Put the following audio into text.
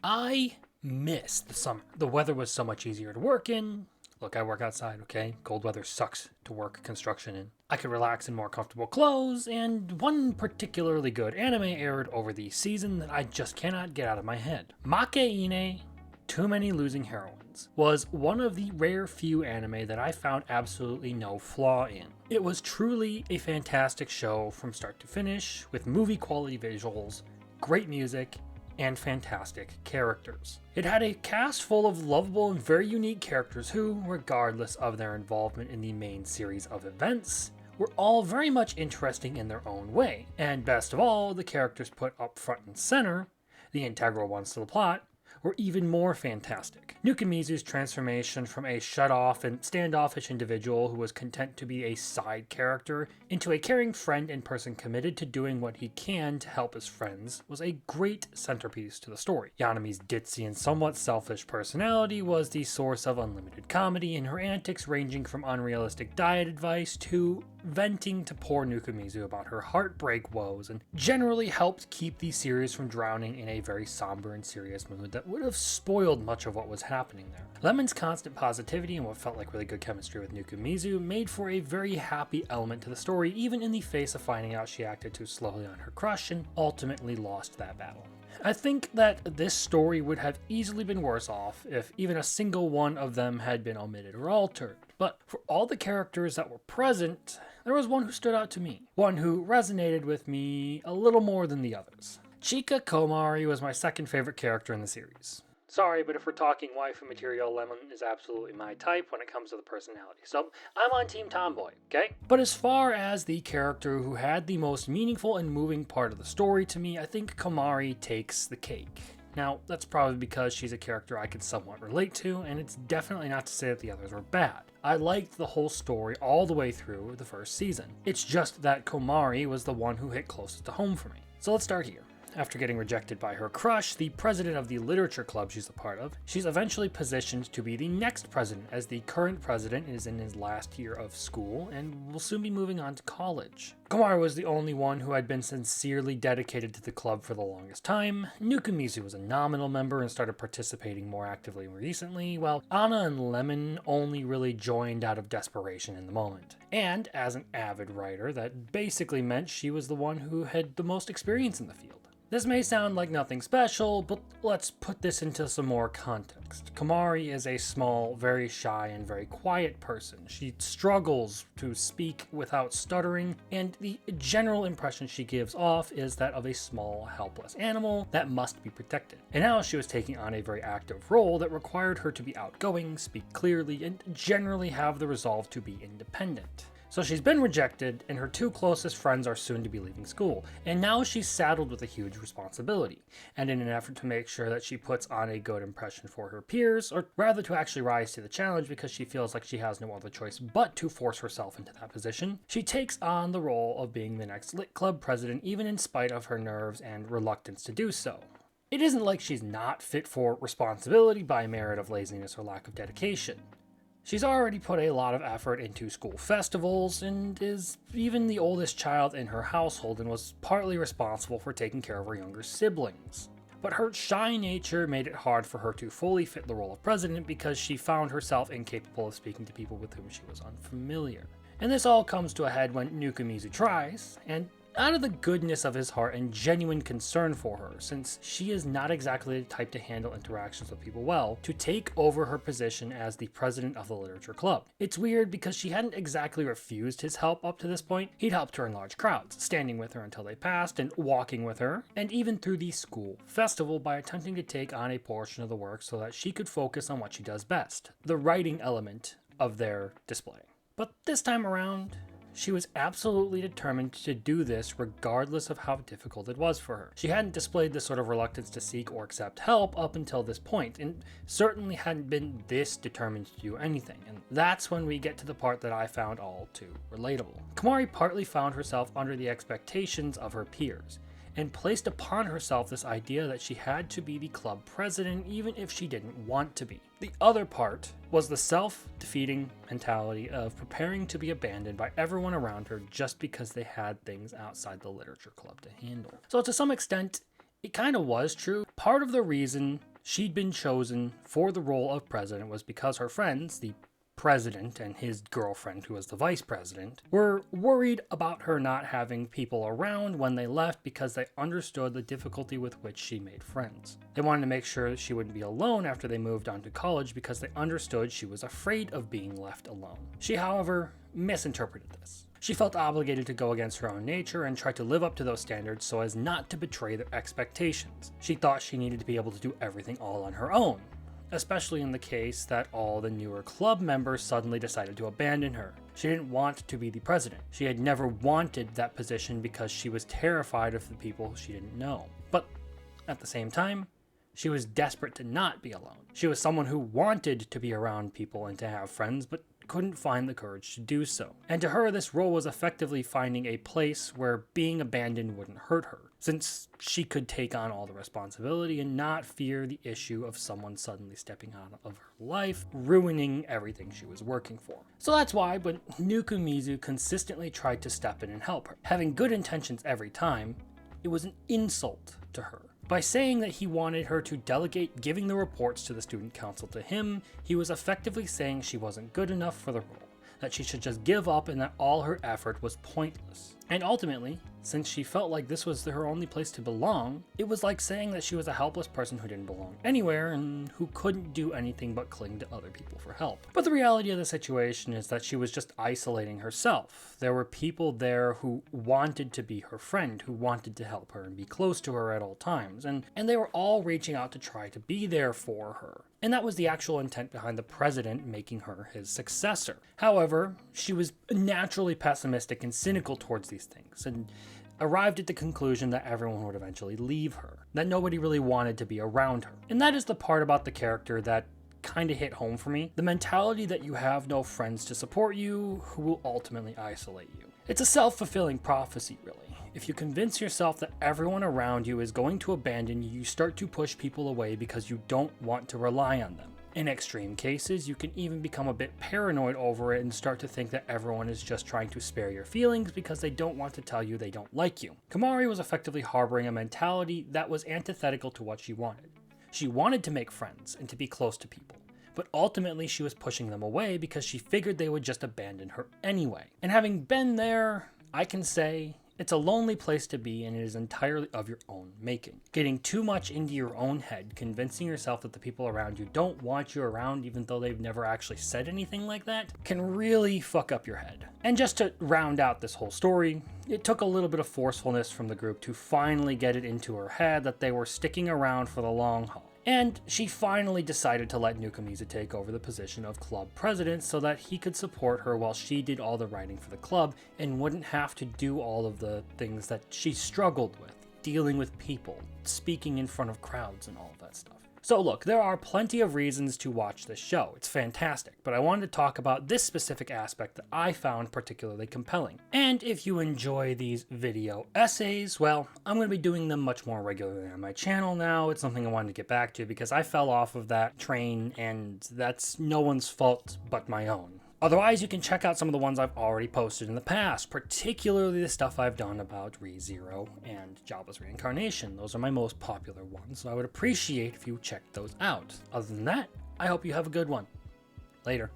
I miss the summer. The weather was so much easier to work in. Look, I work outside, okay? Cold weather sucks to work construction in. I could relax in more comfortable clothes, and one particularly good anime aired over the season that I just cannot get out of my head. Makeine, Too Many Losing Heroines, was one of the rare few anime that I found absolutely no flaw in. It was truly a fantastic show from start to finish, with movie quality visuals, great music, and fantastic characters. It had a cast full of lovable and very unique characters who, regardless of their involvement in the main series of events, were all very much interesting in their own way. And best of all, the characters put up front and center, the integral ones to the plot, were even more fantastic. Nukamizu's transformation from a shut-off and standoffish individual who was content to be a side character into a caring friend and person committed to doing what he can to help his friends was a great centerpiece to the story. Yanami's ditzy and somewhat selfish personality was the source of unlimited comedy, and her antics ranging from unrealistic diet advice to venting to poor Nukamizu about her heartbreak woes, and generally helped keep the series from drowning in a very somber and serious mood that would have spoiled much of what was happening there. Lemon's constant positivity and what felt like really good chemistry with Nukamizu made for a very happy element to the story, even in the face of finding out she acted too slowly on her crush and ultimately lost that battle. I think that this story would have easily been worse off if even a single one of them had been omitted or altered. But for all the characters that were present, there was one who stood out to me. One who resonated with me a little more than the others. Chika Komari was my second favorite character in the series. Sorry, but if we're talking waifu material, Lemon is absolutely my type when it comes to the personality. So I'm on Team Tomboy, okay? But as far as the character who had the most meaningful and moving part of the story to me, I think Komari takes the cake. Now, that's probably because she's a character I could somewhat relate to, and it's definitely not to say that the others were bad. I liked the whole story all the way through the first season. It's just that Komari was the one who hit closest to home for me. So let's start here. After getting rejected by her crush, the president of the literature club she's a part of, she's eventually positioned to be the next president, as the current president is in his last year of school and will soon be moving on to college. Komari was the only one who had been sincerely dedicated to the club for the longest time. Nukamizu was a nominal member and started participating more actively recently, while Anna and Lemon only really joined out of desperation in the moment. And as an avid writer, that basically meant she was the one who had the most experience in the field. This may sound like nothing special, but let's put this into some more context. Komari is a small, very shy, and very quiet person. She struggles to speak without stuttering, and the general impression she gives off is that of a small, helpless animal that must be protected. And now she was taking on a very active role that required her to be outgoing, speak clearly, and generally have the resolve to be independent. So she's been rejected, and her two closest friends are soon to be leaving school, and now she's saddled with a huge responsibility. And in an effort to make sure that she puts on a good impression for her peers, or rather to actually rise to the challenge because she feels like she has no other choice but to force herself into that position, she takes on the role of being the next lit club president, even in spite of her nerves and reluctance to do so. It isn't like she's not fit for responsibility by merit of laziness or lack of dedication. She's already put a lot of effort into school festivals and is even the oldest child in her household and was partly responsible for taking care of her younger siblings. But her shy nature made it hard for her to fully fit the role of president because she found herself incapable of speaking to people with whom she was unfamiliar. And this all comes to a head when Nukamizu tries, and out of the goodness of his heart and genuine concern for her, since she is not exactly the type to handle interactions with people well, to take over her position as the president of the literature club. It's weird because she hadn't exactly refused his help up to this point. He'd helped her in large crowds, standing with her until they passed and walking with her, and even through the school festival by attempting to take on a portion of the work so that she could focus on what she does best, the writing element of their display. But this time around, she was absolutely determined to do this regardless of how difficult it was for her. She hadn't displayed this sort of reluctance to seek or accept help up until this point, and certainly hadn't been this determined to do anything. And that's when we get to the part that I found all too relatable. Komari partly found herself under the expectations of her peers, and placed upon herself this idea that she had to be the club president even if she didn't want to be. The other part was the self-defeating mentality of preparing to be abandoned by everyone around her just because they had things outside the literature club to handle. So to some extent, it kind of was true. Part of the reason she'd been chosen for the role of president was because her friends, the president and his girlfriend, who was the vice president, were worried about her not having people around when they left because they understood the difficulty with which she made friends. They wanted to make sure that she wouldn't be alone after they moved on to college because they understood she was afraid of being left alone. She, however, misinterpreted this. She felt obligated to go against her own nature and try to live up to those standards so as not to betray their expectations. She thought she needed to be able to do everything all on her own, especially in the case that all the newer club members suddenly decided to abandon her. She didn't want to be the president. She had never wanted that position because she was terrified of the people she didn't know. But at the same time, she was desperate to not be alone. She was someone who wanted to be around people and to have friends, but couldn't find the courage to do so. And to her, this role was effectively finding a place where being abandoned wouldn't hurt her, since she could take on all the responsibility and not fear the issue of someone suddenly stepping out of her life, ruining everything she was working for. So that's why when Nukumizu consistently tried to step in and help her, having good intentions every time, it was an insult to her. By saying that he wanted her to delegate giving the reports to the student council to him, he was effectively saying she wasn't good enough for the role, that she should just give up and that all her effort was pointless. And ultimately, since she felt like this was her only place to belong, it was like saying that she was a helpless person who didn't belong anywhere and who couldn't do anything but cling to other people for help. But the reality of the situation is that she was just isolating herself. There were people there who wanted to be her friend, who wanted to help her and be close to her at all times, and they were all reaching out to try to be there for her. And that was the actual intent behind the president making her his successor. However, she was naturally pessimistic and cynical towards these things, and arrived at the conclusion that everyone would eventually leave her, that nobody really wanted to be around her. And that is the part about the character that kind of hit home for me. The mentality that you have no friends to support you who will ultimately isolate you. It's a self-fulfilling prophecy, really. If you convince yourself that everyone around you is going to abandon you, you start to push people away because you don't want to rely on them. In extreme cases, you can even become a bit paranoid over it and start to think that everyone is just trying to spare your feelings because they don't want to tell you they don't like you. Komari was effectively harboring a mentality that was antithetical to what she wanted. She wanted to make friends and to be close to people, but ultimately she was pushing them away because she figured they would just abandon her anyway. And having been there, I can say it's a lonely place to be, and it is entirely of your own making. Getting too much into your own head, convincing yourself that the people around you don't want you around even though they've never actually said anything like that, can really fuck up your head. And just to round out this whole story, it took a little bit of forcefulness from the group to finally get it into her head that they were sticking around for the long haul. And she finally decided to let Nukumizu take over the position of club president so that he could support her while she did all the writing for the club and wouldn't have to do all of the things that she struggled with, dealing with people, speaking in front of crowds and all of that stuff. So look, there are plenty of reasons to watch this show. It's fantastic, but I wanted to talk about this specific aspect that I found particularly compelling. And if you enjoy these video essays, well, I'm going to be doing them much more regularly on my channel now. It's something I wanted to get back to because I fell off of that train, and that's no one's fault but my own. Otherwise, you can check out some of the ones I've already posted in the past, particularly the stuff I've done about ReZero and Jabba's reincarnation. Those are my most popular ones, so I would appreciate if you checked those out. Other than that, I hope you have a good one. Later.